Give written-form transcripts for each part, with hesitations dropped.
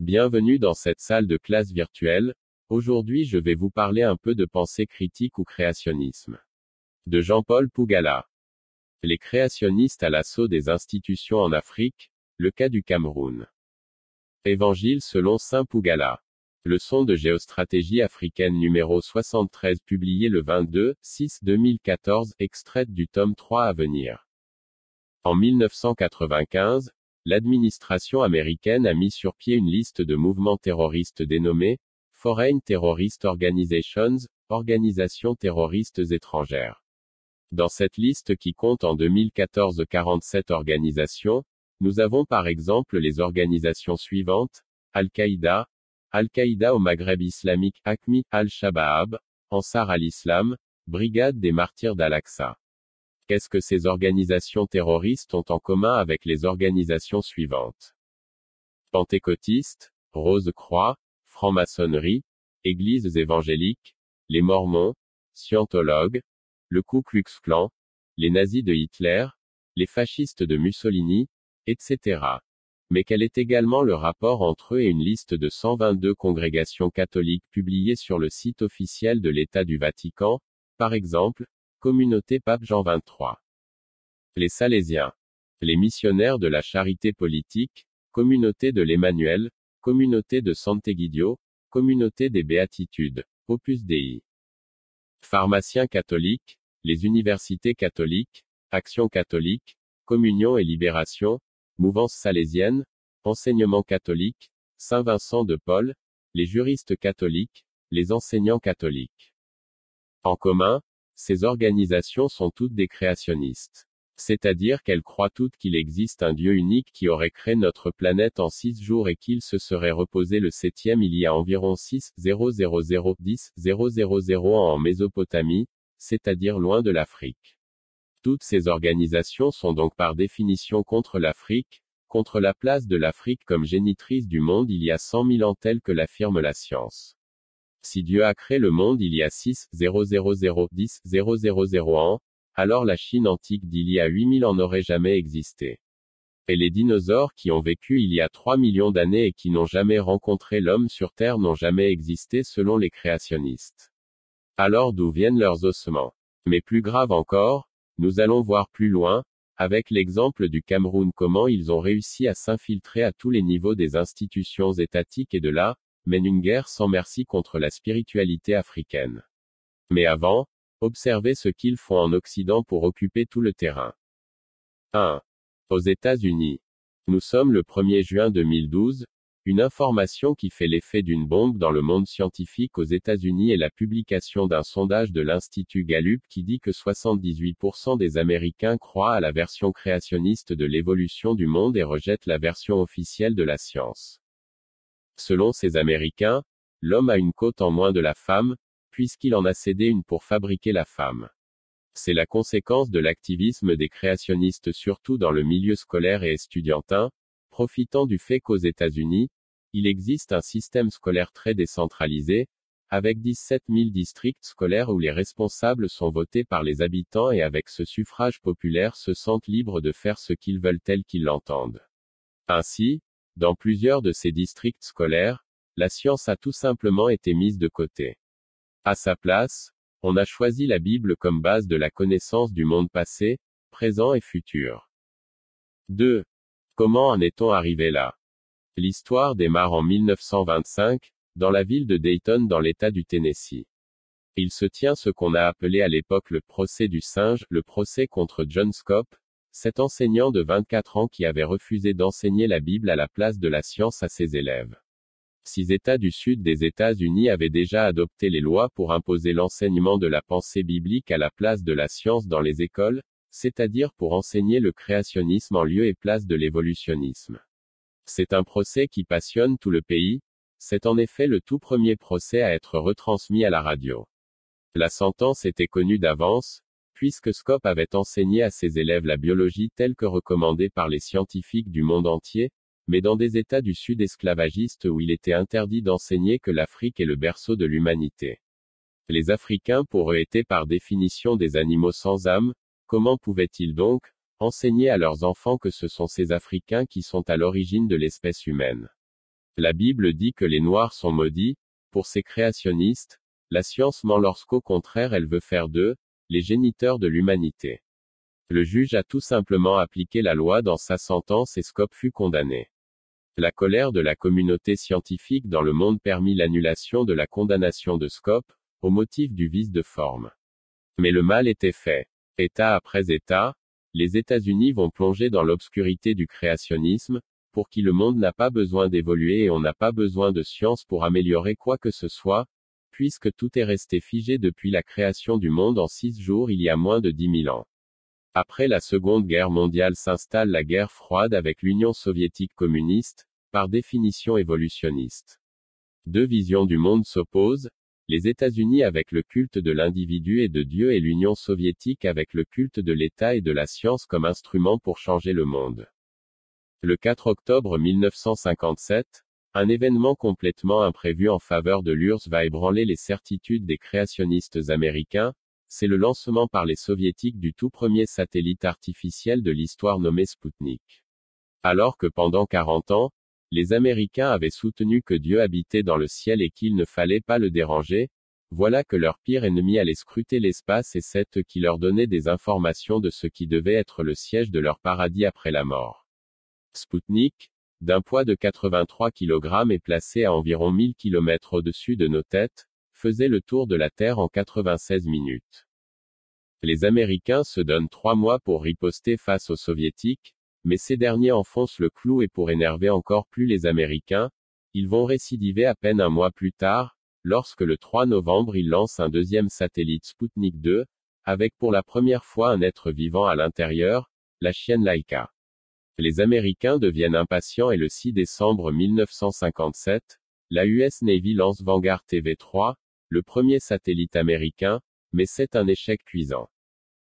Bienvenue dans cette salle de classe virtuelle. Aujourd'hui je vais vous parler un peu de pensée critique ou créationnisme. De Jean-Paul Pougala. Les créationnistes à l'assaut des institutions en Afrique, le cas du Cameroun. Évangile selon saint Pougala. Leçon de géostratégie africaine numéro 73 publié le 22/6/2014, extraite du tome 3 à venir. En 1995, l'administration américaine a mis sur pied une liste de mouvements terroristes dénommés Foreign Terrorist Organizations, organisations terroristes étrangères. Dans cette liste qui compte en 2014 47 organisations, nous avons par exemple les organisations suivantes: Al-Qaïda au Maghreb islamique, AQMI, Al-Shabaab, Ansar al-Islam, Brigade des Martyrs d'Al-Aqsa. Qu'est-ce que ces organisations terroristes ont en commun avec les organisations suivantes? Pentecôtistes, Rose-Croix, franc-maçonnerie, églises évangéliques, les Mormons, scientologues, le Ku Klux Klan, les nazis de Hitler, les fascistes de Mussolini, etc. Mais quel est également le rapport entre eux et une liste de 122 congrégations catholiques publiées sur le site officiel de l'État du Vatican, par exemple, Communauté Pape Jean XXIII. Les Salésiens. Les missionnaires de la charité politique, Communauté de l'Emmanuel, Communauté de Sant'Egidio, Communauté des Béatitudes, Opus Dei. Pharmaciens catholiques, les universités catholiques, Action catholique, Communion et Libération, Mouvance salésienne, Enseignement catholique, Saint-Vincent de Paul, les juristes catholiques, les enseignants catholiques. En commun, ces organisations sont toutes des créationnistes. C'est-à-dire qu'elles croient toutes qu'il existe un Dieu unique qui aurait créé notre planète en 6 jours et qu'il se serait reposé le 7e il y a environ 6,00010,000 ans en Mésopotamie, c'est-à-dire loin de l'Afrique. Toutes ces organisations sont donc par définition contre l'Afrique, contre la place de l'Afrique comme génitrice du monde il y a 100 000 ans tel que l'affirme la science. Si Dieu a créé le monde il y a 6,00010,000 ans, alors la Chine antique d'il y a 8000 ans n'aurait jamais existé. Et les dinosaures qui ont vécu il y a 3 millions d'années et qui n'ont jamais rencontré l'homme sur Terre n'ont jamais existé selon les créationnistes. Alors d'où viennent leurs ossements? Mais plus grave encore, nous allons voir plus loin, avec l'exemple du Cameroun comment ils ont réussi à s'infiltrer à tous les niveaux des institutions étatiques et de là, mènent une guerre sans merci contre la spiritualité africaine. Mais avant, observez ce qu'ils font en Occident pour occuper tout le terrain. 1. Aux États-Unis. Nous sommes le 1er juin 2012, une information qui fait l'effet d'une bombe dans le monde scientifique aux États-Unis est la publication d'un sondage de l'Institut Gallup qui dit que 78% des Américains croient à la version créationniste de l'évolution du monde et rejettent la version officielle de la science. Selon ces Américains, l'homme a une côte en moins de la femme, puisqu'il en a cédé une pour fabriquer la femme. C'est la conséquence de l'activisme des créationnistes surtout dans le milieu scolaire et estudiantin, profitant du fait qu'aux États-Unis, il existe un système scolaire très décentralisé, avec 17 000 districts scolaires où les responsables sont votés par les habitants et avec ce suffrage populaire se sentent libres de faire ce qu'ils veulent tel qu'ils l'entendent. Ainsi, dans plusieurs de ces districts scolaires, la science a tout simplement été mise de côté. À sa place, on a choisi la Bible comme base de la connaissance du monde passé, présent et futur. 2. Comment en est-on arrivé là? L'histoire démarre en 1925, dans la ville de Dayton dans l'État du Tennessee. Il se tient ce qu'on a appelé à l'époque le procès du singe, le procès contre John Scott, cet enseignant de 24 ans qui avait refusé d'enseigner la Bible à la place de la science à ses élèves. 6 États du sud des États-Unis avaient déjà adopté les lois pour imposer l'enseignement de la pensée biblique à la place de la science dans les écoles, c'est-à-dire pour enseigner le créationnisme en lieu et place de l'évolutionnisme. C'est un procès qui passionne tout le pays, c'est en effet le tout premier procès à être retransmis à la radio. La sentence était connue d'avance, puisque Scott avait enseigné à ses élèves la biologie telle que recommandée par les scientifiques du monde entier, mais dans des États du Sud esclavagistes où il était interdit d'enseigner que l'Afrique est le berceau de l'humanité. Les Africains pour eux étaient par définition des animaux sans âme, comment pouvaient-ils donc enseigner à leurs enfants que ce sont ces Africains qui sont à l'origine de l'espèce humaine? La Bible dit que les Noirs sont maudits. Pour ces créationnistes, la science ment lorsqu'au contraire elle veut faire d'eux, les géniteurs de l'humanité. Le juge a tout simplement appliqué la loi dans sa sentence et Scop fut condamné. La colère de la communauté scientifique dans le monde permit l'annulation de la condamnation de Scop, au motif du vice de forme. Mais le mal était fait. État après État, les États-Unis vont plonger dans l'obscurité du créationnisme, pour qui le monde n'a pas besoin d'évoluer et on n'a pas besoin de science pour améliorer quoi que ce soit, puisque tout est resté figé depuis la création du monde en 6 jours il y a moins de 10 000 ans. Après la Seconde Guerre mondiale s'installe la guerre froide avec l'Union soviétique communiste, par définition évolutionniste. Deux visions du monde s'opposent, les États-Unis avec le culte de l'individu et de Dieu et l'Union soviétique avec le culte de l'État et de la science comme instrument pour changer le monde. Le 4 octobre 1957, un événement complètement imprévu en faveur de l'URSS va ébranler les certitudes des créationnistes américains, c'est le lancement par les soviétiques du tout premier satellite artificiel de l'histoire nommé Spoutnik. Alors que pendant 40 ans, les Américains avaient soutenu que Dieu habitait dans le ciel et qu'il ne fallait pas le déranger, voilà que leur pire ennemi allait scruter l'espace et c'est eux qui leur donnaient des informations de ce qui devait être le siège de leur paradis après la mort. Spoutnik, d'un poids de 83 kg et placé à environ 1000 km au-dessus de nos têtes, faisait le tour de la Terre en 96 minutes. Les Américains se donnent 3 mois pour riposter face aux Soviétiques, mais ces derniers enfoncent le clou et pour énerver encore plus les Américains, ils vont récidiver à peine un mois plus tard, lorsque le 3 novembre ils lancent un deuxième satellite Spoutnik 2, avec pour la première fois un être vivant à l'intérieur, la chienne Laika. Les Américains deviennent impatients et le 6 décembre 1957, la US Navy lance Vanguard TV3, le premier satellite américain, mais c'est un échec cuisant.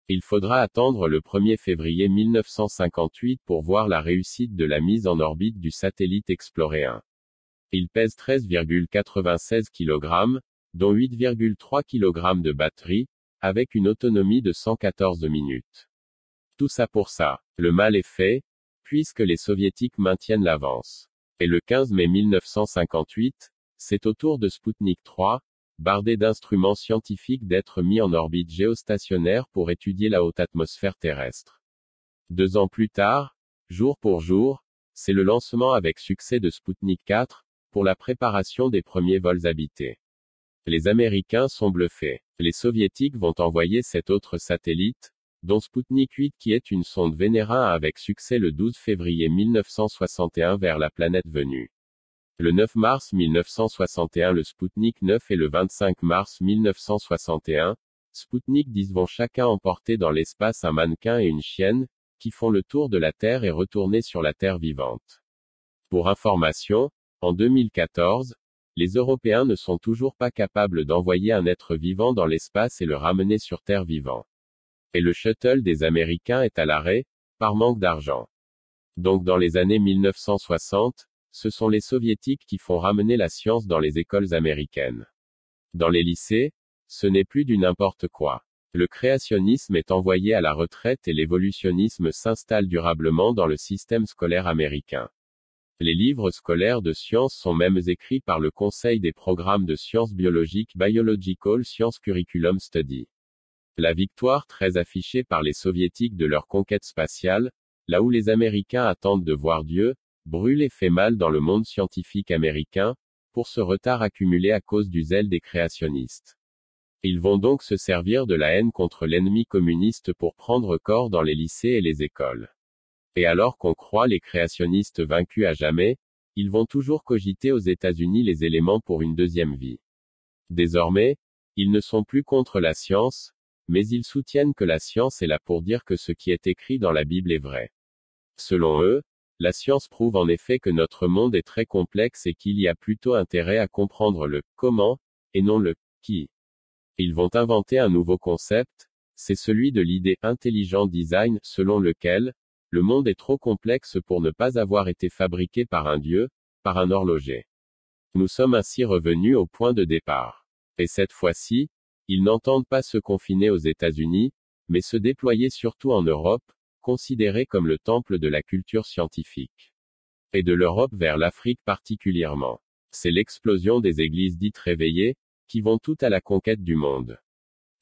Il faudra attendre le 1er février 1958 pour voir la réussite de la mise en orbite du satellite Explorer 1. Il pèse 13,96 kg, dont 8,3 kg de batterie, avec une autonomie de 114 minutes. Tout ça pour ça. Le mal est fait, puisque les Soviétiques maintiennent l'avance. Et le 15 mai 1958, c'est au tour de Spoutnik 3, bardé d'instruments scientifiques d'être mis en orbite géostationnaire pour étudier la haute atmosphère terrestre. 2 ans plus tard, jour pour jour, c'est le lancement avec succès de Spoutnik 4, pour la préparation des premiers vols habités. Les Américains sont bluffés. Les Soviétiques vont envoyer cet autre satellite, dont Spoutnik 8 qui est une sonde Vénérin avec succès le 12 février 1961 vers la planète venue. Le 9 mars 1961 le Spoutnik 9 et le 25 mars 1961, Spoutnik 10 vont chacun emporter dans l'espace un mannequin et une chienne, qui font le tour de la Terre et retourner sur la Terre vivante. Pour information, en 2014, les Européens ne sont toujours pas capables d'envoyer un être vivant dans l'espace et le ramener sur Terre vivant. Et le shuttle des Américains est à l'arrêt, par manque d'argent. Donc dans les années 1960, ce sont les Soviétiques qui font ramener la science dans les écoles américaines. Dans les lycées, ce n'est plus du n'importe quoi. Le créationnisme est envoyé à la retraite et l'évolutionnisme s'installe durablement dans le système scolaire américain. Les livres scolaires de sciences sont même écrits par le Conseil des programmes de sciences biologiques Biological Science Curriculum Study. La victoire très affichée par les Soviétiques de leur conquête spatiale, là où les Américains attendent de voir Dieu, brûle et fait mal dans le monde scientifique américain, pour ce retard accumulé à cause du zèle des créationnistes. Ils vont donc se servir de la haine contre l'ennemi communiste pour prendre corps dans les lycées et les écoles. Et alors qu'on croit les créationnistes vaincus à jamais, ils vont toujours cogiter aux États-Unis les éléments pour une deuxième vie. Désormais, ils ne sont plus contre la science, mais ils soutiennent que la science est là pour dire que ce qui est écrit dans la Bible est vrai. Selon eux, la science prouve en effet que notre monde est très complexe et qu'il y a plutôt intérêt à comprendre le comment, et non le qui. Ils vont inventer un nouveau concept, c'est celui de l'idée intelligent design, selon lequel, le monde est trop complexe pour ne pas avoir été fabriqué par un dieu, par un horloger. Nous sommes ainsi revenus au point de départ. Et cette fois-ci, ils n'entendent pas se confiner aux États-Unis, mais se déployer surtout en Europe, considérée comme le temple de la culture scientifique. et de l'Europe vers l'Afrique particulièrement. C'est l'explosion des églises dites réveillées, qui vont toutes à la conquête du monde.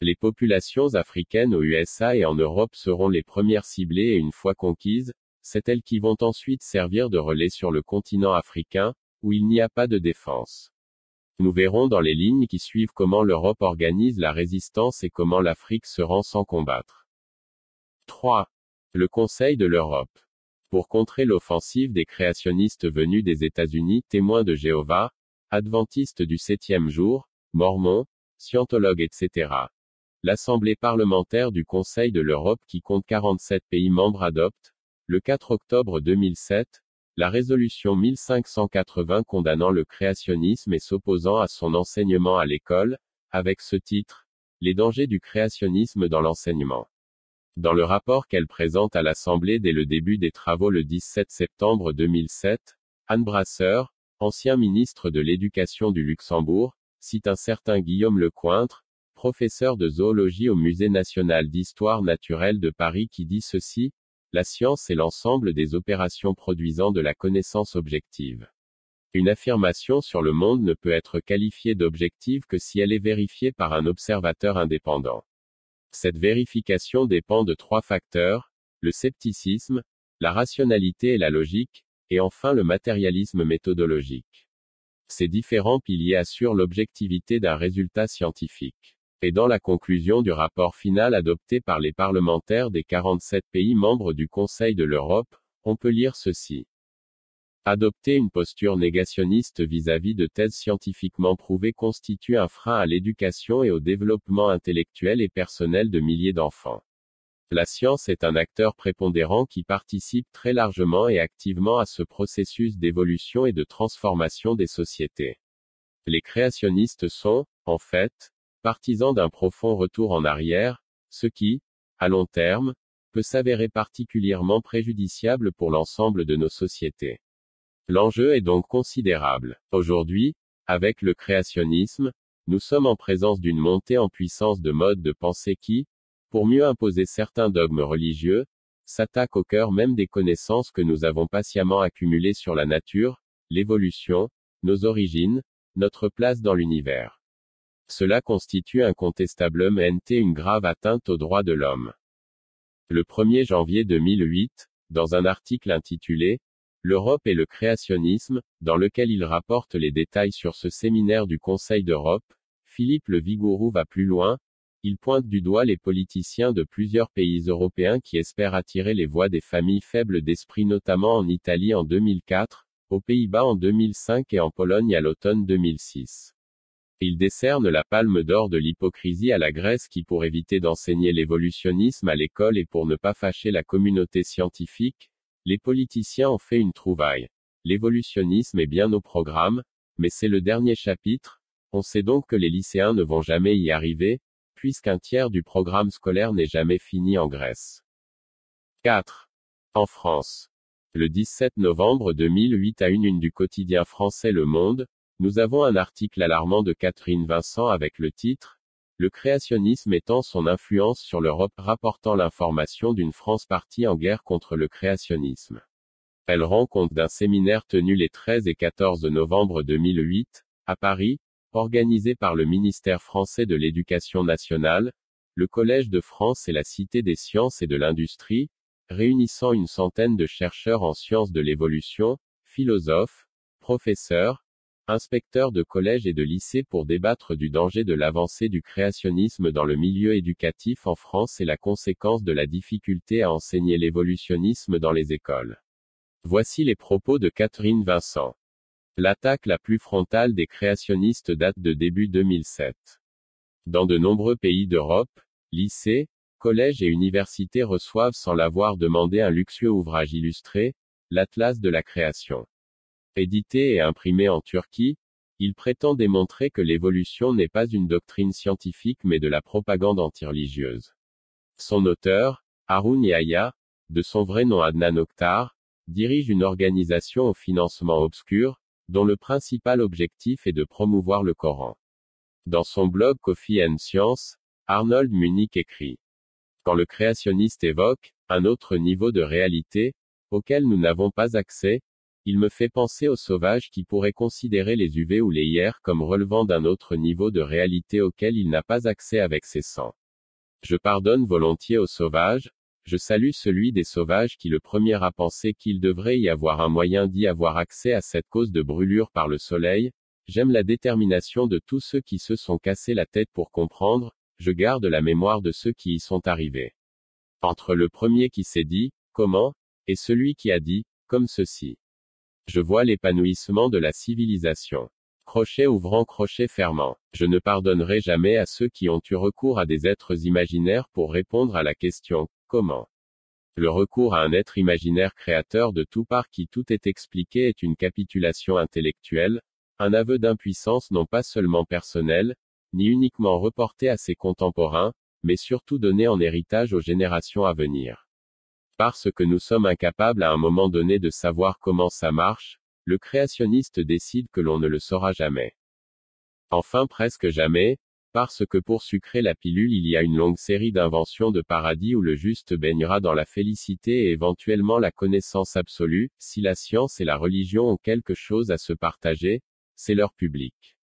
Les populations africaines aux USA et en Europe seront les premières ciblées et une fois conquises, c'est elles qui vont ensuite servir de relais sur le continent africain, où il n'y a pas de défense. Nous verrons dans les lignes qui suivent comment l'Europe organise la résistance et comment l'Afrique se rend sans combattre. 3. Le Conseil de l'Europe. Pour contrer l'offensive des créationnistes venus des États-Unis, témoins de Jéhovah, adventistes du septième jour, mormons, scientologues etc. L'Assemblée parlementaire du Conseil de l'Europe qui compte 47 pays membres adopte, le 4 octobre 2007, la résolution 1580 condamnant le créationnisme et s'opposant à son enseignement à l'école, avec ce titre, Les dangers du créationnisme dans l'enseignement. Dans le rapport qu'elle présente à l'Assemblée dès le début des travaux le 17 septembre 2007, Anne Brasseur, ancien ministre de l'Éducation du Luxembourg, cite un certain Guillaume Lecointre, professeur de zoologie au Musée national d'histoire naturelle de Paris qui dit ceci, la science est l'ensemble des opérations produisant de la connaissance objective. Une affirmation sur le monde ne peut être qualifiée d'objective que si elle est vérifiée par un observateur indépendant. Cette vérification dépend de 3 facteurs, le scepticisme, la rationalité et la logique, et enfin le matérialisme méthodologique. Ces différents piliers assurent l'objectivité d'un résultat scientifique. Et dans la conclusion du rapport final adopté par les parlementaires des 47 pays membres du Conseil de l'Europe, on peut lire ceci. Adopter une posture négationniste vis-à-vis de thèses scientifiquement prouvées constitue un frein à l'éducation et au développement intellectuel et personnel de milliers d'enfants. La science est un acteur prépondérant qui participe très largement et activement à ce processus d'évolution et de transformation des sociétés. Les créationnistes sont, en fait, partisans d'un profond retour en arrière, ce qui, à long terme, peut s'avérer particulièrement préjudiciable pour l'ensemble de nos sociétés. L'enjeu est donc considérable. Aujourd'hui, avec le créationnisme, nous sommes en présence d'une montée en puissance de modes de pensée qui, pour mieux imposer certains dogmes religieux, s'attaquent au cœur même des connaissances que nous avons patiemment accumulées sur la nature, l'évolution, nos origines, notre place dans l'univers. Cela constitue incontestablement une grave atteinte aux droits de l'homme. Le 1er janvier 2008, dans un article intitulé L'Europe et le créationnisme, dans lequel il rapporte les détails sur ce séminaire du Conseil d'Europe, Philippe Le Vigourou va plus loin, il pointe du doigt les politiciens de plusieurs pays européens qui espèrent attirer les voix des familles faibles d'esprit notamment en Italie en 2004, aux Pays-Bas en 2005 et en Pologne à l'automne 2006. Il décerne la palme d'or de l'hypocrisie à la Grèce qui pour éviter d'enseigner l'évolutionnisme à l'école et pour ne pas fâcher la communauté scientifique, les politiciens ont fait une trouvaille. L'évolutionnisme est bien au programme, mais c'est le dernier chapitre, on sait donc que les lycéens ne vont jamais y arriver, puisqu'un tiers du programme scolaire n'est jamais fini en Grèce. 4. En France. Le 17 novembre 2008 à une du quotidien français Le Monde, nous avons un article alarmant de Catherine Vincent avec le titre « Le créationnisme étend son influence sur l'Europe » rapportant l'information d'une France partie en guerre contre le créationnisme. Elle rend compte d'un séminaire tenu les 13 et 14 novembre 2008, à Paris, organisé par le ministère français de l'Éducation nationale, le Collège de France et la Cité des sciences et de l'industrie, réunissant une centaine de chercheurs en sciences de l'évolution, philosophes, professeurs, inspecteurs de collèges et de lycées pour débattre du danger de l'avancée du créationnisme dans le milieu éducatif en France et la conséquence de la difficulté à enseigner l'évolutionnisme dans les écoles. Voici les propos de Catherine Vincent. L'attaque la plus frontale des créationnistes date de début 2007. Dans de nombreux pays d'Europe, lycées, collèges et universités reçoivent sans l'avoir demandé un luxueux ouvrage illustré, l'Atlas de la création. Édité et imprimé en Turquie, il prétend démontrer que l'évolution n'est pas une doctrine scientifique mais de la propagande antireligieuse. Son auteur, Haroun Yahya, de son vrai nom Adnan Oktar, dirige une organisation au financement obscur, dont le principal objectif est de promouvoir le Coran. Dans son blog Coffee and Science, Arnold Munich écrit « Quand le créationniste évoque un autre niveau de réalité, auquel nous n'avons pas accès, Il me fait penser aux sauvages qui pourraient considérer les UV ou les IR comme relevant d'un autre niveau de réalité auquel il n'a pas accès avec ses sens. Je pardonne volontiers aux sauvages, je salue celui des sauvages qui le premier a pensé qu'il devrait y avoir un moyen d'y avoir accès à cette cause de brûlure par le soleil. J'aime la détermination de tous ceux qui se sont cassés la tête pour comprendre, je garde la mémoire de ceux qui y sont arrivés. Entre le premier qui s'est dit, comment, et celui qui a dit, comme ceci. Je vois l'épanouissement de la civilisation. Crochet ouvrant, crochet fermant. Je ne pardonnerai jamais à ceux qui ont eu recours à des êtres imaginaires pour répondre à la question, comment? Le recours à un être imaginaire créateur de tout par qui tout est expliqué est une capitulation intellectuelle, un aveu d'impuissance non pas seulement personnel, ni uniquement reporté à ses contemporains, mais surtout donné en héritage aux générations à venir. Parce que nous sommes incapables à un moment donné de savoir comment ça marche, le créationniste décide que l'on ne le saura jamais. Enfin presque jamais, parce que pour sucrer la pilule il y a une longue série d'inventions de paradis où le juste baignera dans la félicité et éventuellement la connaissance absolue. Si la science et la religion ont quelque chose à se partager, c'est leur public.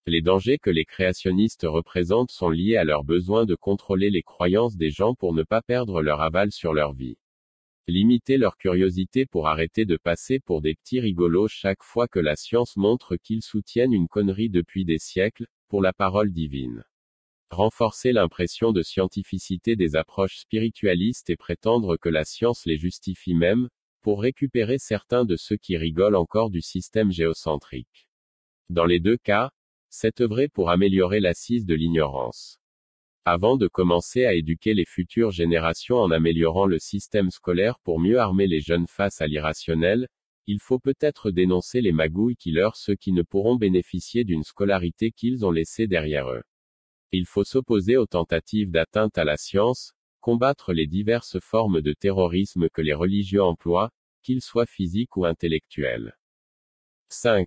Les dangers que les créationnistes représentent sont liés à leur besoin de contrôler les croyances des gens pour ne pas perdre leur aval sur leur vie. Limiter leur curiosité pour arrêter de passer pour des petits rigolos chaque fois que la science montre qu'ils soutiennent une connerie depuis des siècles, pour la parole divine. Renforcer l'impression de scientificité des approches spiritualistes et prétendre que la science les justifie même, pour récupérer certains de ceux qui rigolent encore du système géocentrique. Dans les deux cas, c'est œuvrer pour améliorer l'assise de l'ignorance. Avant de commencer à éduquer les futures générations en améliorant le système scolaire pour mieux armer les jeunes face à l'irrationnel, il faut peut-être dénoncer les magouilles qui leurrent ceux qui ne pourront bénéficier d'une scolarité qu'ils ont laissée derrière eux. Il faut s'opposer aux tentatives d'atteinte à la science, combattre les diverses formes de terrorisme que les religieux emploient, qu'ils soient physiques ou intellectuels. 5.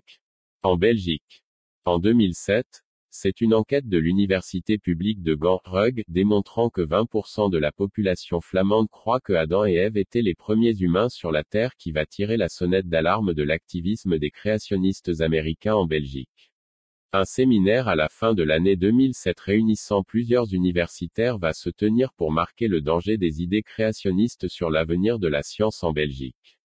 En Belgique. En 2007, c'est une enquête de l'université publique de Gand, RUG, démontrant que 20% de la population flamande croit que Adam et Ève étaient les premiers humains sur la Terre qui va tirer la sonnette d'alarme de l'activisme des créationnistes américains en Belgique. Un séminaire à la fin de l'année 2007 réunissant plusieurs universitaires va se tenir pour marquer le danger des idées créationnistes sur l'avenir de la science en Belgique.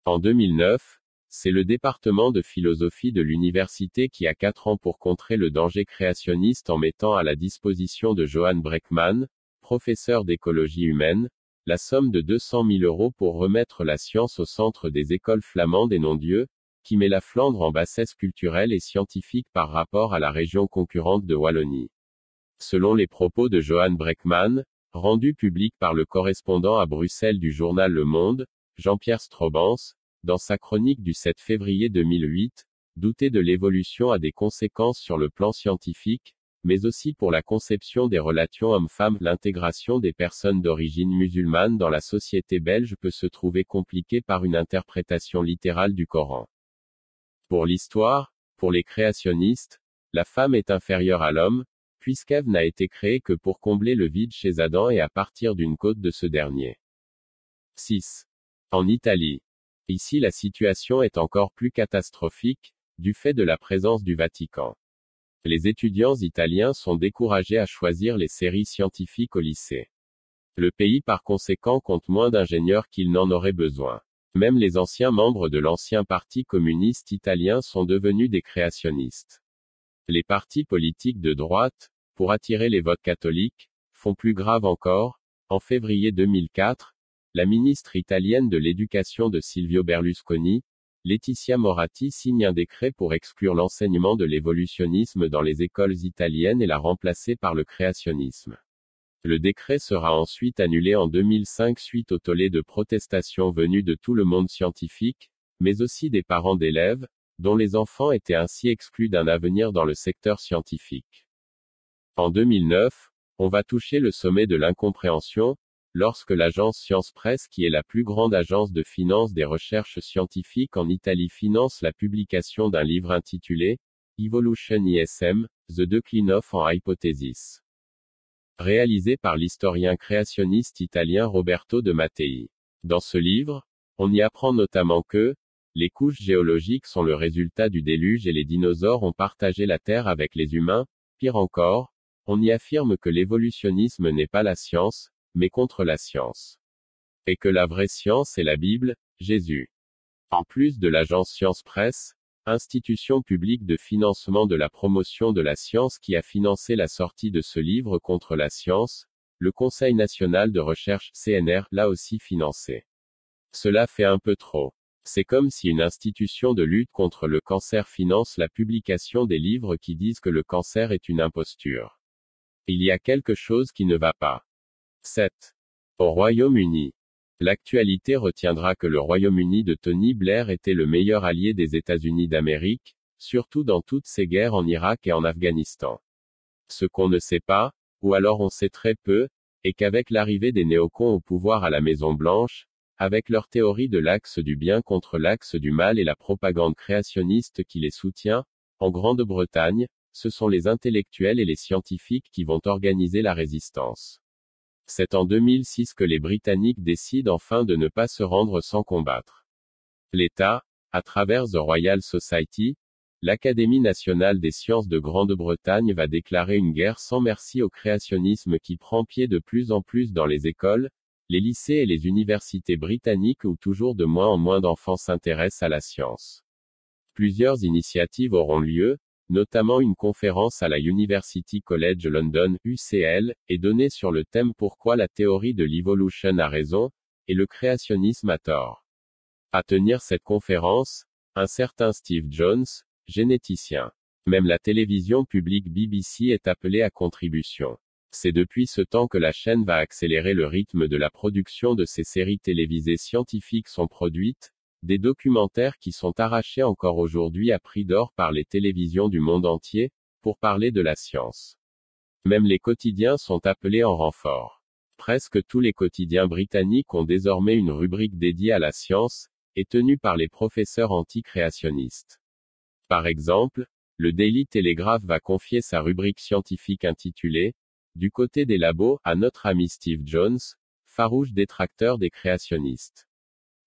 En 2009, c'est le département de philosophie de l'université qui a 4 ans pour contrer le danger créationniste en mettant à la disposition de Johan Breckman, professeur d'écologie humaine, la somme de 200 000 € pour remettre la science au centre des écoles flamandes et non-Dieu, qui met la Flandre en bassesse culturelle et scientifique par rapport à la région concurrente de Wallonie. Selon les propos de Johan Breckman, rendus publics par le correspondant à Bruxelles du journal Le Monde, Jean-Pierre Strobans, dans sa chronique du 7 février 2008, douter de l'évolution a des conséquences sur le plan scientifique, mais aussi pour la conception des relations hommes-femmes. L'intégration des personnes d'origine musulmane dans la société belge peut se trouver compliquée par une interprétation littérale du Coran. Pour l'histoire, pour les créationnistes, la femme est inférieure à l'homme, puisqu'Ève n'a été créée que pour combler le vide chez Adam et à partir d'une côte de ce dernier. 6. En Italie. Ici la situation est encore plus catastrophique, du fait de la présence du Vatican. Les étudiants italiens sont découragés à choisir les séries scientifiques au lycée. Le pays par conséquent compte moins d'ingénieurs qu'il n'en aurait besoin. Même les anciens membres de l'ancien parti communiste italien sont devenus des créationnistes. Les partis politiques de droite, pour attirer les votes catholiques, font plus grave encore. En février 2004, la ministre italienne de l'Éducation de Silvio Berlusconi, Letizia Moratti signe un décret pour exclure l'enseignement de l'évolutionnisme dans les écoles italiennes et la remplacer par le créationnisme. Le décret sera ensuite annulé en 2005 suite au tollé de protestations venues de tout le monde scientifique, mais aussi des parents d'élèves, dont les enfants étaient ainsi exclus d'un avenir dans le secteur scientifique. En 2009, on va toucher le sommet de l'incompréhension, lorsque l'agence Science Presse, qui est la plus grande agence de finance des recherches scientifiques en Italie, finance la publication d'un livre intitulé Evolution ISM, The Decline of an Hypothesis, réalisé par l'historien créationniste italien Roberto de Mattei. Dans ce livre, on y apprend notamment que Les couches géologiques sont le résultat du déluge et les dinosaures ont partagé la Terre avec les humains. Pire encore, on y affirme que l'évolutionnisme n'est pas la science, mais contre la science. Et que la vraie science est la Bible, Jésus. En plus de l'agence Science Presse, institution publique de financement de la promotion de la science qui a financé la sortie de ce livre contre la science, le Conseil national de recherche, CNR, l'a aussi financé. Cela fait un peu trop. C'est comme si une institution de lutte contre le cancer finance la publication des livres qui disent que le cancer est une imposture. Il y a quelque chose qui ne va pas. 7. Au Royaume-Uni. L'actualité retiendra que le Royaume-Uni de Tony Blair était le meilleur allié des États-Unis d'Amérique, surtout dans toutes ces guerres en Irak et en Afghanistan. Ce qu'on ne sait pas, ou alors on sait très peu, est qu'avec l'arrivée des néocons au pouvoir à la Maison-Blanche, avec leur théorie de l'axe du bien contre l'axe du mal et la propagande créationniste qui les soutient, en Grande-Bretagne, ce sont les intellectuels et les scientifiques qui vont organiser la résistance. C'est en 2006 que les Britanniques décident enfin de ne pas se rendre sans combattre. L'État, à travers The Royal Society, l'Académie nationale des sciences de Grande-Bretagne va déclarer une guerre sans merci au créationnisme qui prend pied de plus en plus dans les écoles, les lycées et les universités britanniques où toujours de moins en moins d'enfants s'intéressent à la science. Plusieurs initiatives auront lieu, notamment une conférence à la University College London, UCL, est donnée sur le thème Pourquoi la théorie de l'evolution a raison, et le créationnisme a tort. À tenir cette conférence, un certain Steve Jones, généticien. Même la télévision publique BBC est appelée à contribution. C'est depuis ce temps que la chaîne va accélérer le rythme de la production de ses séries télévisées scientifiques sont produites, des documentaires qui sont arrachés encore aujourd'hui à prix d'or par les télévisions du monde entier, pour parler de la science. Même les quotidiens sont appelés en renfort. Presque tous les quotidiens britanniques ont désormais une rubrique dédiée à la science, et tenue par les professeurs anti-créationnistes. Par exemple, le Daily Telegraph va confier sa rubrique scientifique intitulée « Du côté des labos » à notre ami Steve Jones, farouche détracteur des créationnistes.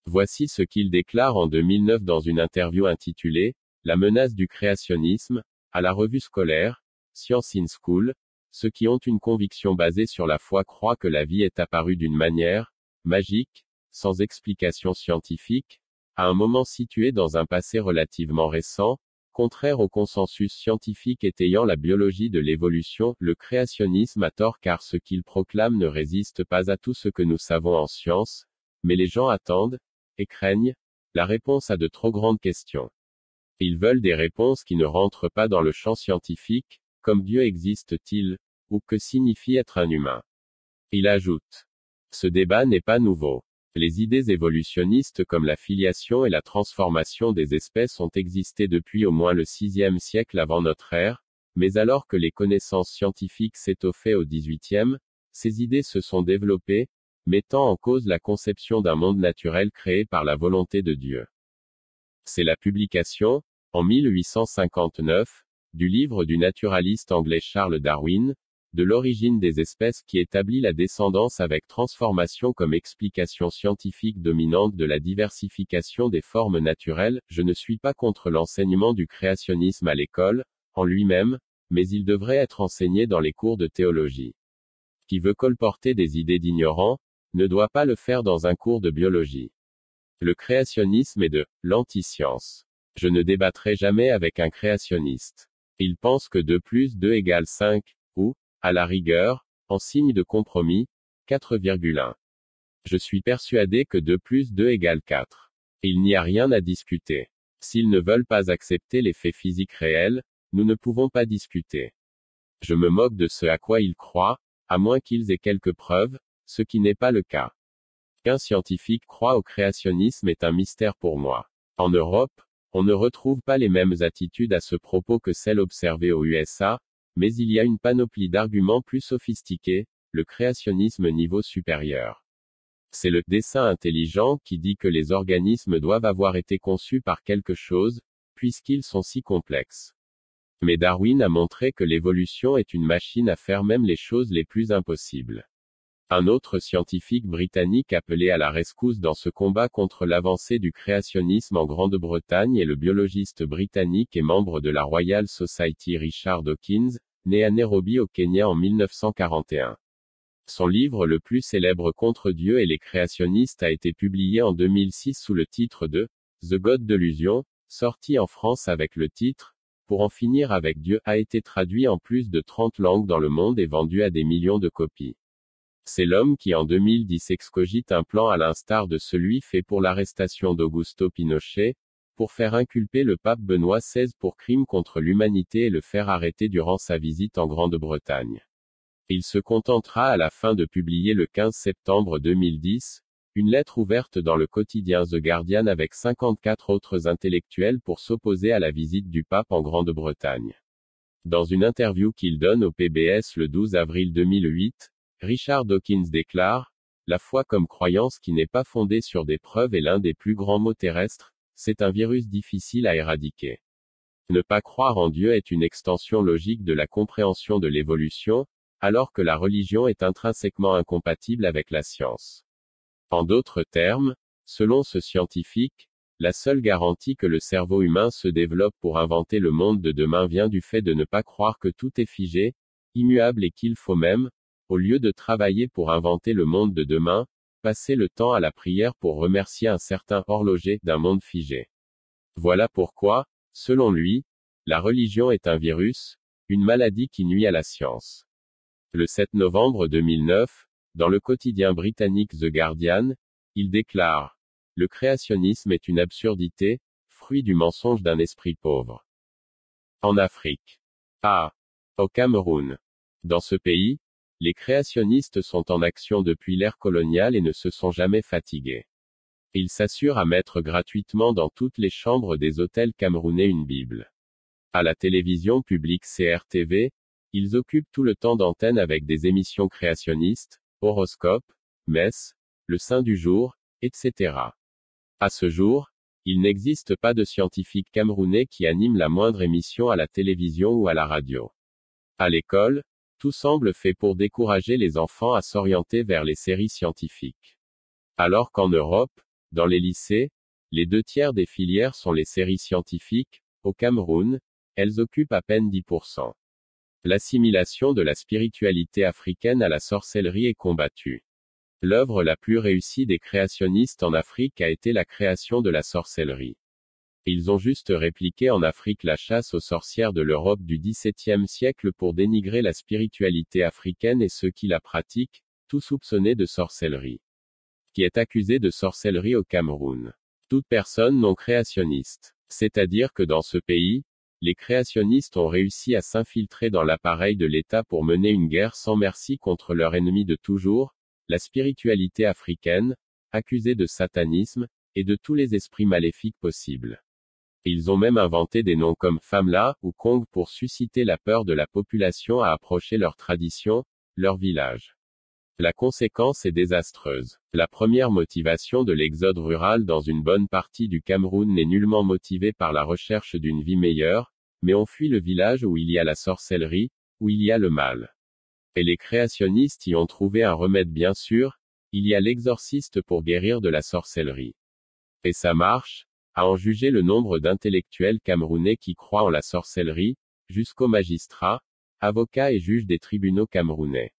Voici ce qu'il déclare en 2009 dans une interview intitulée « La menace du créationnisme » à la revue scolaire Science in School. Ceux qui ont une conviction basée sur la foi croient que la vie est apparue d'une manière magique, sans explication scientifique, à un moment situé dans un passé relativement récent, contraire au consensus scientifique étayant la biologie de l'évolution. Le créationnisme a tort car ce qu'il proclame ne résiste pas à tout ce que nous savons en science, mais les gens attendent, et craignent, la réponse à de trop grandes questions. Ils veulent des réponses qui ne rentrent pas dans le champ scientifique, comme Dieu existe-t-il, ou que signifie être un humain. Il ajoute. Ce débat n'est pas nouveau. Les idées évolutionnistes comme la filiation et la transformation des espèces ont existé depuis au moins le VIe siècle avant notre ère, mais alors que les connaissances scientifiques s'étoffaient au XVIIIe, ces idées se sont développées, mettant en cause la conception d'un monde naturel créé par la volonté de Dieu. C'est la publication, en 1859, du livre du naturaliste anglais Charles Darwin, de l'origine des espèces qui établit la descendance avec transformation comme explication scientifique dominante de la diversification des formes naturelles. Je ne suis pas contre l'enseignement du créationnisme à l'école, en lui-même, mais il devrait être enseigné dans les cours de théologie. Qui veut colporter des idées d'ignorants, ne doit pas le faire dans un cours de biologie. Le créationnisme est de l'anti-science. Je ne débattrai jamais avec un créationniste. Il pense que 2 + 2 = 5, ou, à la rigueur, en signe de compromis, 4,1. Je suis persuadé que 2 + 2 = 4. Il n'y a rien à discuter. S'ils ne veulent pas accepter les faits physiques réels, nous ne pouvons pas discuter. Je me moque de ce à quoi ils croient, à moins qu'ils aient quelques preuves, ce qui n'est pas le cas. Qu'un scientifique croit au créationnisme est un mystère pour moi. En Europe, on ne retrouve pas les mêmes attitudes à ce propos que celles observées aux USA, mais il y a une panoplie d'arguments plus sophistiqués, le créationnisme niveau supérieur. C'est le dessein intelligent qui dit que les organismes doivent avoir été conçus par quelque chose, puisqu'ils sont si complexes. Mais Darwin a montré que l'évolution est une machine à faire même les choses les plus impossibles. Un autre scientifique britannique appelé à la rescousse dans ce combat contre l'avancée du créationnisme en Grande-Bretagne est le biologiste britannique et membre de la Royal Society Richard Dawkins, né à Nairobi au Kenya en 1941. Son livre le plus célèbre Contre Dieu et les créationnistes a été publié en 2006 sous le titre de The God Delusion, sorti en France avec le titre Pour en finir avec Dieu, a été traduit en plus de 30 langues dans le monde et vendu à des millions de copies. C'est l'homme qui en 2010 excogite un plan à l'instar de celui fait pour l'arrestation d'Augusto Pinochet, pour faire inculper le pape Benoît XVI pour crime contre l'humanité et le faire arrêter durant sa visite en Grande-Bretagne. Il se contentera à la fin de publier le 15 septembre 2010, une lettre ouverte dans le quotidien The Guardian avec 54 autres intellectuels pour s'opposer à la visite du pape en Grande-Bretagne. Dans une interview qu'il donne au PBS le 12 avril 2008, Richard Dawkins déclare « La foi comme croyance qui n'est pas fondée sur des preuves est l'un des plus grands maux terrestres, c'est un virus difficile à éradiquer. Ne pas croire en Dieu est une extension logique de la compréhension de l'évolution, alors que la religion est intrinsèquement incompatible avec la science. En d'autres termes, selon ce scientifique, la seule garantie que le cerveau humain se développe pour inventer le monde de demain vient du fait de ne pas croire que tout est figé, immuable et qu'il faut même, au lieu de travailler pour inventer le monde de demain, passer le temps à la prière pour remercier un certain horloger d'un monde figé. Voilà pourquoi, selon lui, la religion est un virus, une maladie qui nuit à la science. Le 7 novembre 2009, dans le quotidien britannique The Guardian, il déclare « Le créationnisme est une absurdité, fruit du mensonge d'un esprit pauvre. » En Afrique. Au Cameroun. Dans ce pays, les créationnistes sont en action depuis l'ère coloniale et ne se sont jamais fatigués. Ils s'assurent à mettre gratuitement dans toutes les chambres des hôtels camerounais une Bible. À la télévision publique CRTV, ils occupent tout le temps d'antenne avec des émissions créationnistes, horoscopes, messes, le saint du jour, etc. À ce jour, il n'existe pas de scientifique camerounais qui anime la moindre émission à la télévision ou à la radio. À l'école, tout semble fait pour décourager les enfants à s'orienter vers les séries scientifiques. Alors qu'en Europe, dans les lycées, les 2/3 des filières sont les séries scientifiques, au Cameroun, elles occupent à peine 10%. L'assimilation de la spiritualité africaine à la sorcellerie est combattue. L'œuvre la plus réussie des créationnistes en Afrique a été la création de la sorcellerie. Ils ont juste répliqué en Afrique la chasse aux sorcières de l'Europe du XVIIe siècle pour dénigrer la spiritualité africaine et ceux qui la pratiquent, tout soupçonnés de sorcellerie. Qui est accusé de sorcellerie au Cameroun. Toute personne non créationniste. C'est-à-dire que dans ce pays, les créationnistes ont réussi à s'infiltrer dans l'appareil de l'État pour mener une guerre sans merci contre leur ennemi de toujours, la spiritualité africaine, accusée de satanisme, et de tous les esprits maléfiques possibles. Ils ont même inventé des noms comme Famla ou Kong pour susciter la peur de la population à approcher leur tradition, leur village. La conséquence est désastreuse. La première motivation de l'exode rural dans une bonne partie du Cameroun n'est nullement motivée par la recherche d'une vie meilleure, mais on fuit le village où il y a la sorcellerie, où il y a le mal. Et les créationnistes y ont trouvé un remède bien sûr, il y a l'exorciste pour guérir de la sorcellerie. Et ça marche, à en juger le nombre d'intellectuels camerounais qui croient en la sorcellerie, jusqu'aux magistrats, avocats et juges des tribunaux camerounais.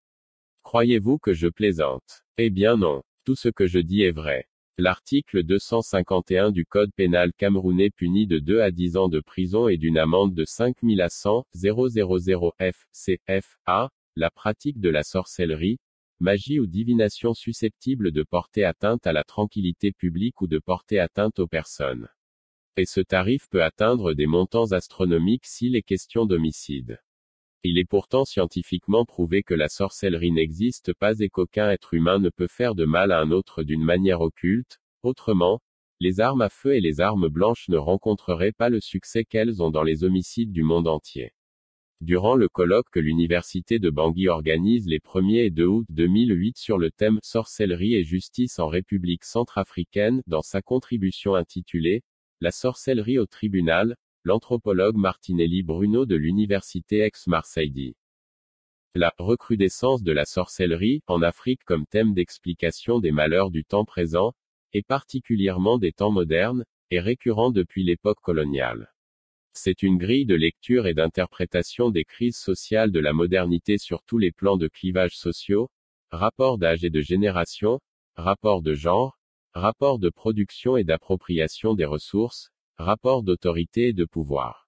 Croyez-vous que je plaisante? Eh bien non, tout ce que je dis est vrai. L'article 251 du Code pénal camerounais punit de 2 à 10 ans de prison et d'une amende de 5 000 à 100 000 F.C.F.A. La pratique de la sorcellerie, magie ou divination susceptible de porter atteinte à la tranquillité publique ou de porter atteinte aux personnes. Et ce tarif peut atteindre des montants astronomiques s'il est question d'homicide. Il est pourtant scientifiquement prouvé que la sorcellerie n'existe pas et qu'aucun être humain ne peut faire de mal à un autre d'une manière occulte, autrement, les armes à feu et les armes blanches ne rencontreraient pas le succès qu'elles ont dans les homicides du monde entier. Durant le colloque que l'université de Bangui organise les 1er et 2 août 2008 sur le thème « Sorcellerie et justice en République centrafricaine » dans sa contribution intitulée « La sorcellerie au tribunal », l'anthropologue Martinelli Bruno de l'université Aix-Marseille dit La recrudescence de la sorcellerie, en Afrique comme thème d'explication des malheurs du temps présent, et particulièrement des temps modernes, est récurrent depuis l'époque coloniale. C'est une grille de lecture et d'interprétation des crises sociales de la modernité sur tous les plans de clivages sociaux, rapports d'âge et de génération, rapports de genre, rapports de production et d'appropriation des ressources, rapports d'autorité et de pouvoir.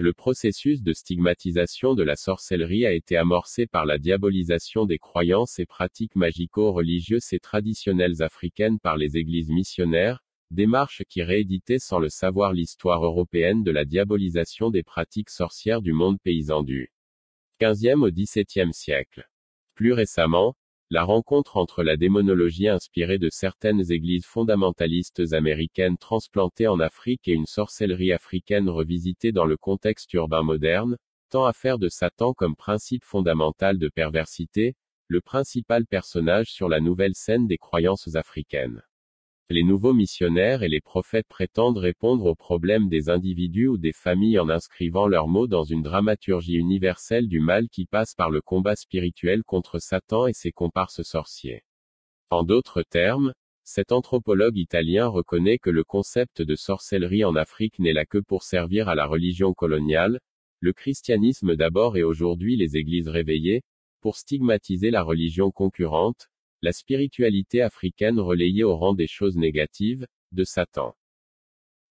Le processus de stigmatisation de la sorcellerie a été amorcé par la diabolisation des croyances et pratiques magico-religieuses et traditionnelles africaines par les églises missionnaires, démarche qui rééditait sans le savoir l'histoire européenne de la diabolisation des pratiques sorcières du monde paysan du XVe au XVIIe siècle. Plus récemment, la rencontre entre la démonologie inspirée de certaines églises fondamentalistes américaines transplantées en Afrique et une sorcellerie africaine revisitée dans le contexte urbain moderne, tend à faire de Satan comme principe fondamental de perversité, le principal personnage sur la nouvelle scène des croyances africaines. Les nouveaux missionnaires et les prophètes prétendent répondre aux problèmes des individus ou des familles en inscrivant leurs mots dans une dramaturgie universelle du mal qui passe par le combat spirituel contre Satan et ses comparses sorciers. En d'autres termes, cet anthropologue italien reconnaît que le concept de sorcellerie en Afrique n'est là que pour servir à la religion coloniale, le christianisme d'abord et aujourd'hui les églises réveillées, pour stigmatiser la religion concurrente, la spiritualité africaine relayée au rang des choses négatives, de Satan.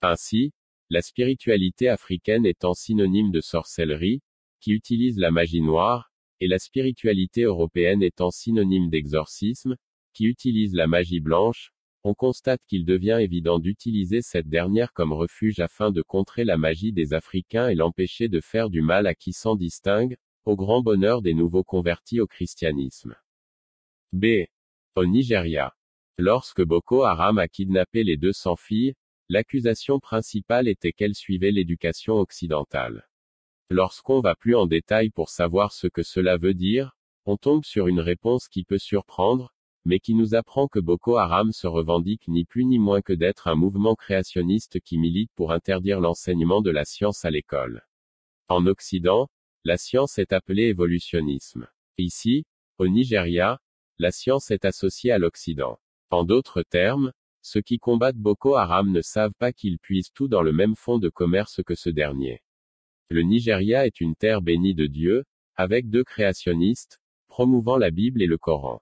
Ainsi, la spiritualité africaine étant synonyme de sorcellerie, qui utilise la magie noire, et la spiritualité européenne étant synonyme d'exorcisme, qui utilise la magie blanche, on constate qu'il devient évident d'utiliser cette dernière comme refuge afin de contrer la magie des Africains et l'empêcher de faire du mal à qui s'en distingue, au grand bonheur des nouveaux convertis au christianisme. B. Au Nigeria. Lorsque Boko Haram a kidnappé les 200 filles, l'accusation principale était qu'elles suivaient l'éducation occidentale. Lorsqu'on va plus en détail pour savoir ce que cela veut dire, on tombe sur une réponse qui peut surprendre, mais qui nous apprend que Boko Haram se revendique ni plus ni moins que d'être un mouvement créationniste qui milite pour interdire l'enseignement de la science à l'école. En Occident, la science est appelée évolutionnisme. Ici, au Nigeria, la science est associée à l'Occident. En d'autres termes, ceux qui combattent Boko Haram ne savent pas qu'ils puisent tout dans le même fonds de commerce que ce dernier. Le Nigeria est une terre bénie de Dieu, avec 2 créationnistes, promouvant la Bible et le Coran.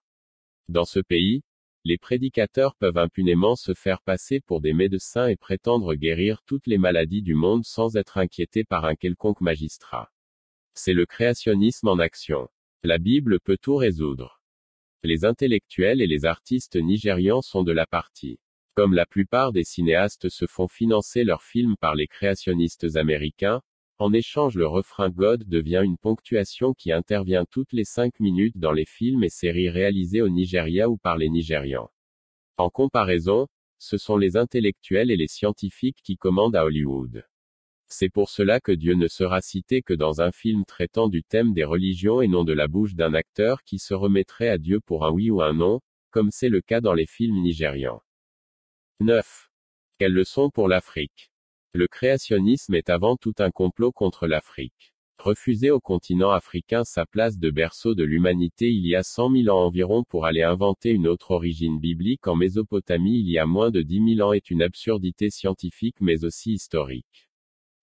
Dans ce pays, les prédicateurs peuvent impunément se faire passer pour des médecins et prétendre guérir toutes les maladies du monde sans être inquiétés par un quelconque magistrat. C'est le créationnisme en action. La Bible peut tout résoudre. Les intellectuels et les artistes nigérians sont de la partie. Comme la plupart des cinéastes se font financer leurs films par les créationnistes américains, en échange le refrain God devient une ponctuation qui intervient toutes les 5 minutes dans les films et séries réalisés au Nigeria ou par les Nigérians. En comparaison, ce sont les intellectuels et les scientifiques qui commandent à Hollywood. C'est pour cela que Dieu ne sera cité que dans un film traitant du thème des religions et non de la bouche d'un acteur qui se remettrait à Dieu pour un oui ou un non, comme c'est le cas dans les films nigérians. 9. Quelle leçon pour l'Afrique? Le créationnisme est avant tout un complot contre l'Afrique. Refuser au continent africain sa place de berceau de l'humanité il y a 100 000 ans environ pour aller inventer une autre origine biblique en Mésopotamie il y a moins de 10 000 ans est une absurdité scientifique mais aussi historique.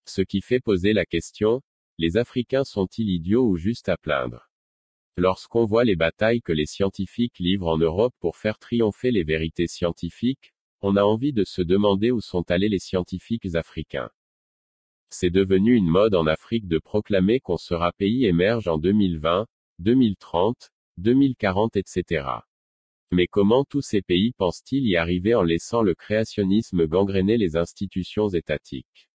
Ce qui fait poser la question, les Africains sont-ils idiots ou juste à plaindre? Lorsqu'on voit les batailles que les scientifiques livrent en Europe pour faire triompher les vérités scientifiques, on a envie de se demander où sont allés les scientifiques africains. C'est devenu une mode en Afrique de proclamer qu'on sera pays émerge en 2020, 2030, 2040 etc. Mais comment tous ces pays pensent-ils y arriver en laissant le créationnisme gangréner les institutions étatiques?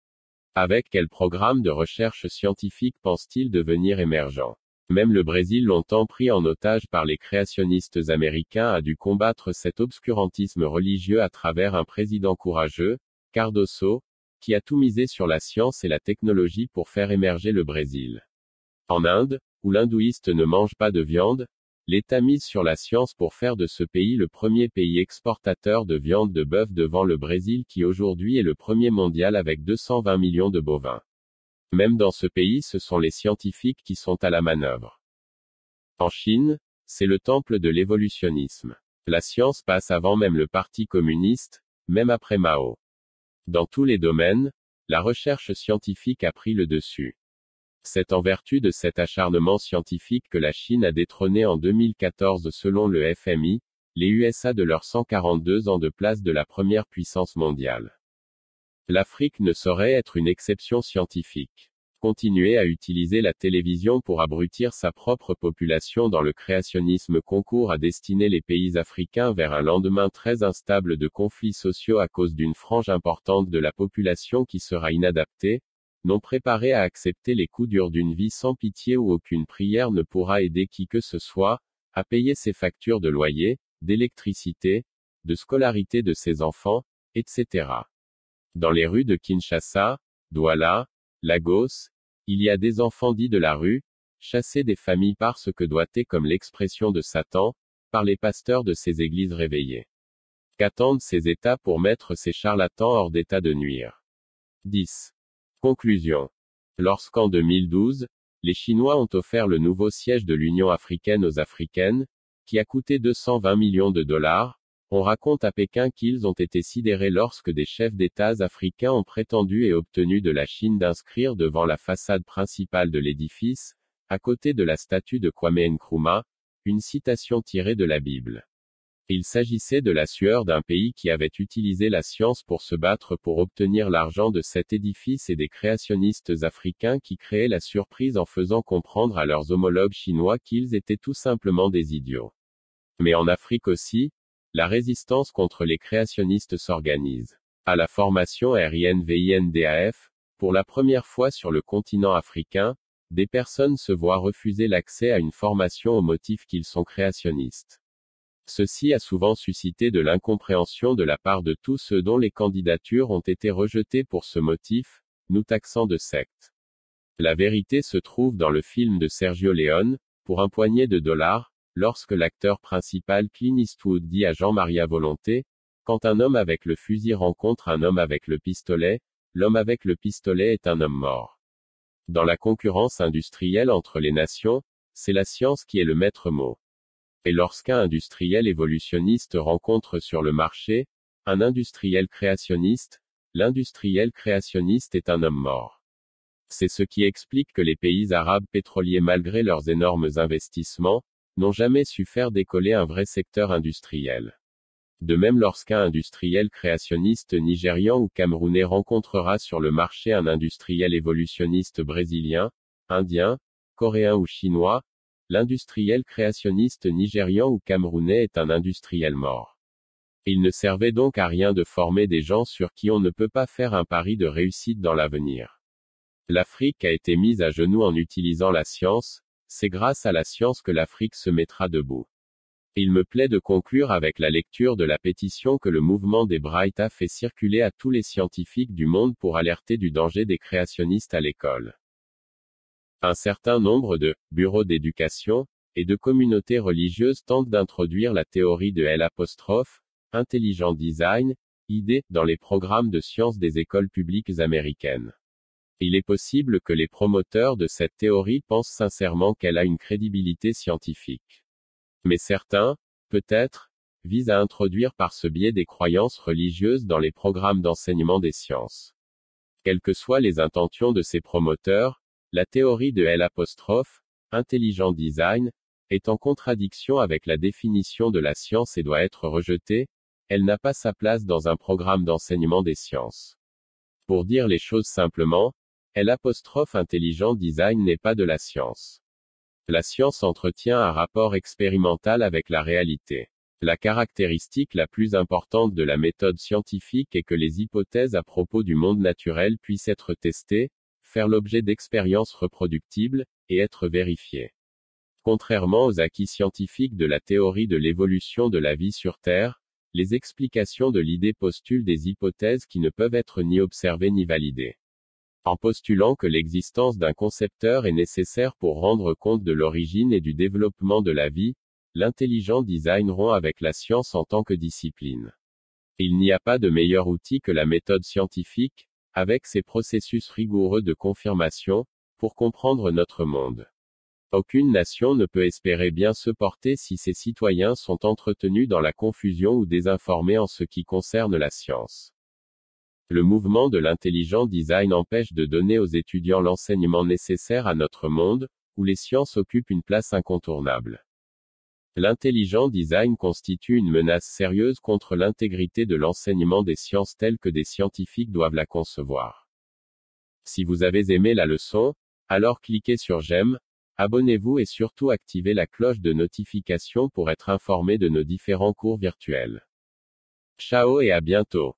Avec quel programme de recherche scientifique pense-t-il devenir émergent? Même le Brésil, longtemps pris en otage par les créationnistes américains, a dû combattre cet obscurantisme religieux à travers un président courageux, Cardoso, qui a tout misé sur la science et la technologie pour faire émerger le Brésil. En Inde, où l'hindouiste ne mange pas de viande, l'État mise sur la science pour faire de ce pays le premier pays exportateur de viande de bœuf devant le Brésil qui aujourd'hui est le premier mondial avec 220 millions de bovins. Même dans ce pays ce sont les scientifiques qui sont à la manœuvre. En Chine, c'est le temple de l'évolutionnisme. La science passe avant même le parti communiste, même après Mao. Dans tous les domaines, la recherche scientifique a pris le dessus. C'est en vertu de cet acharnement scientifique que la Chine a détrôné en 2014 selon le FMI, les USA de leurs 142 ans de place de la première puissance mondiale. L'Afrique ne saurait être une exception scientifique. Continuer à utiliser la télévision pour abrutir sa propre population dans le créationnisme concourt à destiner les pays africains vers un lendemain très instable de conflits sociaux à cause d'une frange importante de la population qui sera inadaptée, non préparée à accepter les coups durs d'une vie sans pitié où aucune prière ne pourra aider qui que ce soit, à payer ses factures de loyer, d'électricité, de scolarité de ses enfants, etc. Dans les rues de Kinshasa, Douala, Lagos, il y a des enfants dits de la rue, chassés des familles parce que doigtés comme l'expression de Satan, par les pasteurs de ces églises réveillées. Qu'attendent ces États pour mettre ces charlatans hors d'état de nuire? 10. Conclusion. Lorsqu'en 2012, les Chinois ont offert le nouveau siège de l'Union africaine aux Africaines, qui a coûté 220 millions de dollars, on raconte à Pékin qu'ils ont été sidérés lorsque des chefs d'État africains ont prétendu et obtenu de la Chine d'inscrire devant la façade principale de l'édifice, à côté de la statue de Kwame Nkrumah, une citation tirée de la Bible. Il s'agissait de la sueur d'un pays qui avait utilisé la science pour se battre pour obtenir l'argent de cet édifice et des créationnistes africains qui créaient la surprise en faisant comprendre à leurs homologues chinois qu'ils étaient tout simplement des idiots. Mais en Afrique aussi, la résistance contre les créationnistes s'organise. À la formation RINVINDAF, pour la première fois sur le continent africain, des personnes se voient refuser l'accès à une formation au motif qu'ils sont créationnistes. Ceci a souvent suscité de l'incompréhension de la part de tous ceux dont les candidatures ont été rejetées pour ce motif, nous taxant de secte. La vérité se trouve dans le film de Sergio Leone, pour un poignet de dollars, lorsque l'acteur principal Clint Eastwood dit à Jean-Maria Volonté, quand un homme avec le fusil rencontre un homme avec le pistolet, l'homme avec le pistolet est un homme mort. Dans la concurrence industrielle entre les nations, c'est la science qui est le maître mot. Et lorsqu'un industriel évolutionniste rencontre sur le marché un industriel créationniste, l'industriel créationniste est un homme mort. C'est ce qui explique que les pays arabes pétroliers, malgré leurs énormes investissements, n'ont jamais su faire décoller un vrai secteur industriel. De même, lorsqu'un industriel créationniste nigérian ou camerounais rencontrera sur le marché un industriel évolutionniste brésilien, indien, coréen ou chinois, l'industriel créationniste nigérian ou camerounais est un industriel mort. Il ne servait donc à rien de former des gens sur qui on ne peut pas faire un pari de réussite dans l'avenir. L'Afrique a été mise à genoux en utilisant la science, c'est grâce à la science que l'Afrique se mettra debout. Il me plaît de conclure avec la lecture de la pétition que le mouvement des Bright a fait circuler à tous les scientifiques du monde pour alerter du danger des créationnistes à l'école. Un certain nombre de bureaux d'éducation et de communautés religieuses tentent d'introduire la théorie de Intelligent Design, ID, dans les programmes de sciences des écoles publiques américaines. Il est possible que les promoteurs de cette théorie pensent sincèrement qu'elle a une crédibilité scientifique. Mais certains, peut-être, visent à introduire par ce biais des croyances religieuses dans les programmes d'enseignement des sciences. Quelles que soient les intentions de ces promoteurs, la théorie de Intelligent Design, est en contradiction avec la définition de la science et doit être rejetée, elle n'a pas sa place dans un programme d'enseignement des sciences. Pour dire les choses simplement, Intelligent Design n'est pas de la science. La science entretient un rapport expérimental avec la réalité. La caractéristique la plus importante de la méthode scientifique est que les hypothèses à propos du monde naturel puissent être testées, faire l'objet d'expériences reproductibles, et être vérifiées. Contrairement aux acquis scientifiques de la théorie de l'évolution de la vie sur Terre, les explications de l'idée postulent des hypothèses qui ne peuvent être ni observées ni validées. En postulant que l'existence d'un concepteur est nécessaire pour rendre compte de l'origine et du développement de la vie, l'intelligent design rompt avec la science en tant que discipline. Il n'y a pas de meilleur outil que la méthode scientifique, avec ses processus rigoureux de confirmation, pour comprendre notre monde. Aucune nation ne peut espérer bien se porter si ses citoyens sont entretenus dans la confusion ou désinformés en ce qui concerne la science. Le mouvement de l'intelligent design empêche de donner aux étudiants l'enseignement nécessaire à notre monde, où les sciences occupent une place incontournable. L'intelligent design constitue une menace sérieuse contre l'intégrité de l'enseignement des sciences telles que des scientifiques doivent la concevoir. Si vous avez aimé la leçon, alors cliquez sur j'aime, abonnez-vous et surtout activez la cloche de notification pour être informé de nos différents cours virtuels. Ciao et à bientôt.